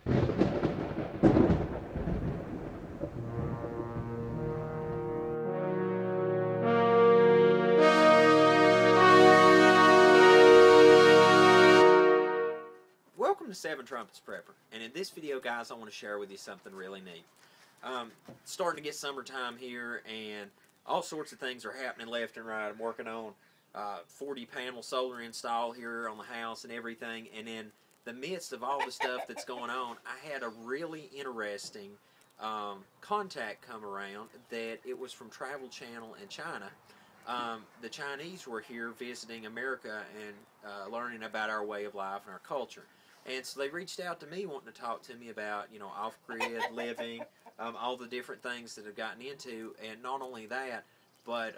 Welcome to Trumpets Prepper, and in this video, guys, I want to share with you something really neat. Starting to get summertime here, and all sorts of things are happening left and right. I'm working on 40 panel solar install here on the house and everything, and in the midst of all the stuff that's going on, I had a really interesting contact come around that it was from Travel Channel in China. The Chinese were here visiting America and learning about our way of life and our culture. And so they reached out to me wanting to talk to me about, you know, off-grid living, all the different things that I've gotten into. And not only that, but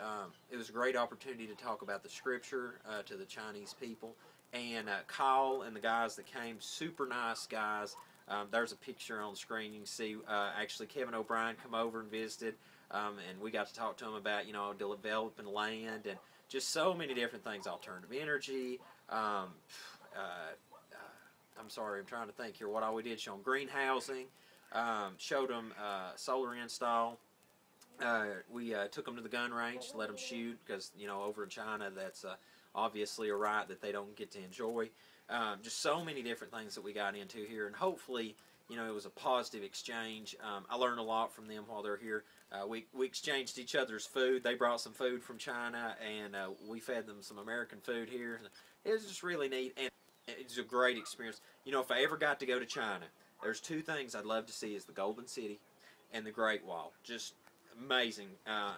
it was a great opportunity to talk about the scripture to the Chinese people. And Kyle and the guys that came, super nice guys. There's a picture on the screen. You can see actually Kevin O'Brien come over and visited. And we got to talk to him about, you know, developing land and just so many different things, alternative energy. I'm sorry, I'm trying to think here what all we did. Show them greenhousing, showed them solar install. We took them to the gun range, let them shoot, because, you know, over in China that's obviously a right that they don't get to enjoy. Just so many different things that we got into here, and hopefully, you know, it was a positive exchange. I learned a lot from them while they're here. We exchanged each other's food. They brought some food from China, and we fed them some American food here. It was just really neat, and it's a great experience. You know, if I ever got to go to China, there's two things I'd love to see is the Golden City and the Great Wall. Just amazing.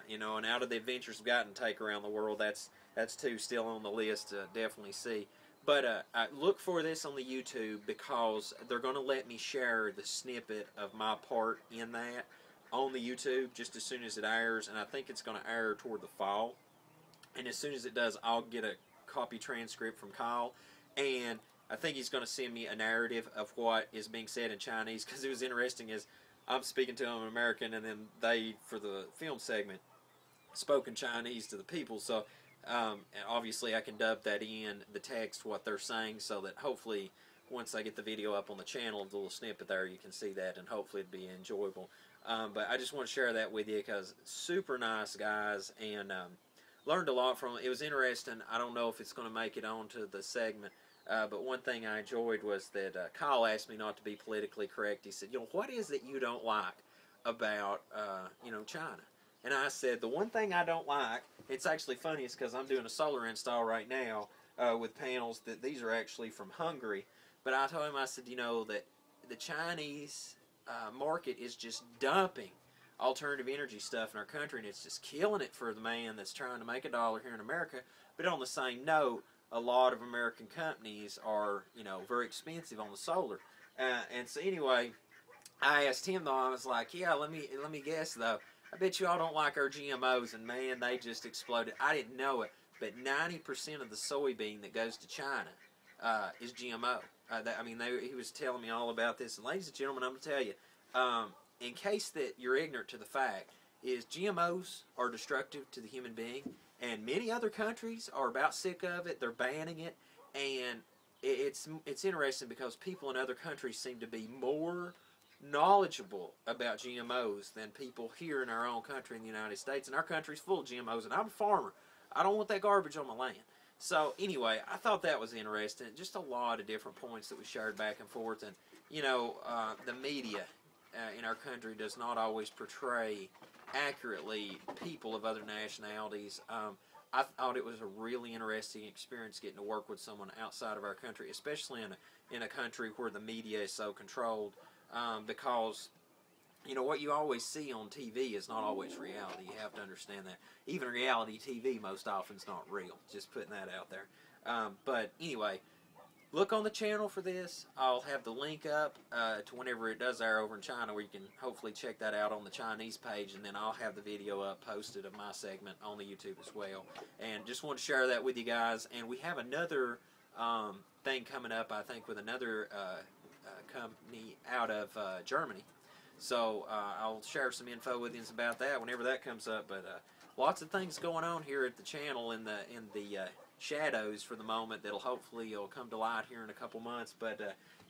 You know, and out of the adventures I've gotten to take around the world, that's two still on the list to definitely see. But I look for this on the YouTube because they're going to let me share the snippet of my part in that on the YouTube just as soon as it airs, and I think it's going to air toward the fall. And as soon as it does, I'll get a copy transcript from Kyle, and I think he's going to send me a narrative of what is being said in Chinese, because it was interesting as I'm speaking to him in American, and then they, for the film segment, spoke in Chinese to the people. So and obviously I can dub that in the text, what they're saying, so that hopefully once I get the video up on the channel, the little snippet there, you can see that, and hopefully it'd be enjoyable. But I just want to share that with you because super nice guys, and learned a lot from it. It was interesting. I don't know if it's going to make it onto the segment, but one thing I enjoyed was that Kyle asked me not to be politically correct. He said, you know, what is it you don't like about, you know, China? And I said, the one thing I don't like, it's actually funny, is because I'm doing a solar install right now with panels that these are actually from Hungary. But I told him, I said, you know, that the Chinese market is just dumping alternative energy stuff in our country, and it's just killing it for the man that's trying to make a dollar here in America. But on the same note, a lot of American companies are, you know, very expensive on the solar. And so anyway, I asked him though, I was like, yeah, let me guess though. I bet you all don't like our GMOs, and man, they just exploded. I didn't know it, but 90% of the soybean that goes to China is GMO. I mean, he was telling me all about this, and ladies and gentlemen, I'm going to tell you, in case that you're ignorant to the fact, is GMOs are destructive to the human being, and many other countries are about sick of it. They're banning it, and it's interesting because people in other countries seem to be more knowledgeable about GMOs than people here in our own country in the United States, and our country's full of GMOs, and I'm a farmer. I don't want that garbage on my land. So anyway, I thought that was interesting. Just a lot of different points that we shared back and forth, and you know, the media in our country does not always portray accurately people of other nationalities. I thought it was a really interesting experience getting to work with someone outside of our country, especially in a country where the media is so controlled, because you know, what you always see on TV is not always reality. You have to understand that. Even reality TV most often is not real. Just putting that out there. But anyway, look on the channel for this. I'll have the link up to whenever it does air over in China, where you can hopefully check that out on the Chinese page, and then I'll have the video up posted of my segment on the YouTube as well. And just want to share that with you guys. And we have another thing coming up, I think, with another company out of Germany. So I'll share some info with you about that whenever that comes up. But lots of things going on here at the channel in the shadows for the moment that'll hopefully will come to light here in a couple months. But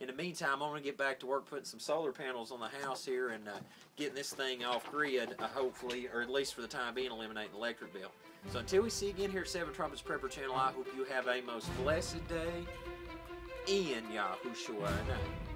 in the meantime, I'm going to get back to work putting some solar panels on the house here and getting this thing off grid, hopefully, or at least for the time being, eliminate the electric bill. So until we see you again here at 7 Trumpets Prepper channel, I hope you have a most blessed day in Yahushua's name.